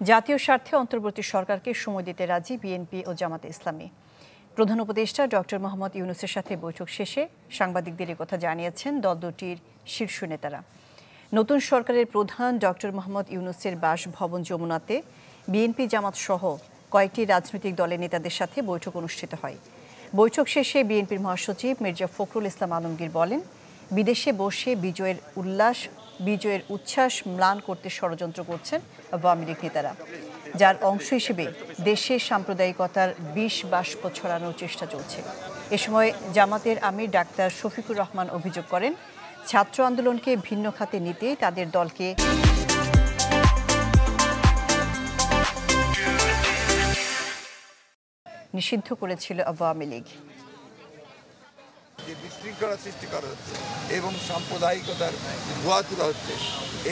জাতীয় স্বার্থে অন্তর্বর্তী সরকারকে সময় দিতে রাজি বিএনপি ও জামাতে ইসলামী। প্রধান উপদেষ্টা ডক্টর মোহাম্মদ ইউনূসের সাথে বৈঠক শেষে সাংবাদিকদের কথা জানিয়েছেন দল দুটির শীর্ষ নেতারা। নতুন সরকারের প্রধান ডক্টর মোহাম্মদ ইউনূসের বাসভবন যমুনাতে বিএনপি জামাত সহ কয়েকটি রাজনৈতিক দলের নেতাদের সাথে বৈঠক অনুষ্ঠিত হয়। বৈঠক শেষে বিএনপির মহাসচিব মির্জা ফখরুল ইসলাম আলমগীর বলেন, বিদেশে বসে বিজয়ের উচ্ছ্বাস ম্লান করতে ষড়যন্ত্র করছেন আওয়ামী লীগ নেতারা, যার অংশ হিসেবে দেশে সাম্প্রদায়িকতার বিষ বাষ্প ছড়ানোর চেষ্টা চলছে। এ সময় জামাতের আমির ডাক্তার শফিকুর রহমান অভিযোগ করেন, ছাত্র আন্দোলনকে ভিন্ন খাতে নিতে তাদের দলকে নিষিদ্ধ করেছিল আওয়ামী লীগ। যে বিশৃঙ্খলা সৃষ্টি করা হচ্ছে এবং সাম্প্রদায়িকতার ধোঁয়া তোলা হচ্ছে,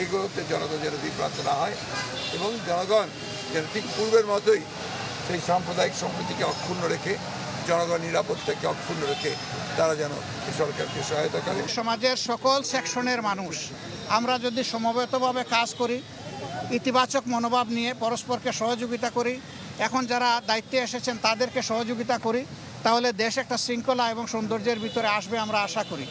এইগুলোতে জনগণ যেন বিভ্রান্ত না হয় এবং জনগণ যেন ঠিক পূর্বের মতোই সেই সাম্প্রদায়িক সম্প্রীতিকে অক্ষুণ্ণ রেখে, জনগণ নিরাপত্তাকে অক্ষুণ্ণ রেখে তারা যেন সরকারকে সহায়তা করে। সমাজের সকল সেকশনের মানুষ আমরা যদি সমবেতভাবে কাজ করি, ইতিবাচক মনোভাব নিয়ে পরস্পরকে সহযোগিতা করি, এখন যারা দায়িত্বে এসেছেন তাদেরকে সহযোগিতা করি, তাহলে দেশ একটা শৃঙ্খলা এবং সৌন্দর্যের ভিতরে আসবে আমরা আশা করি।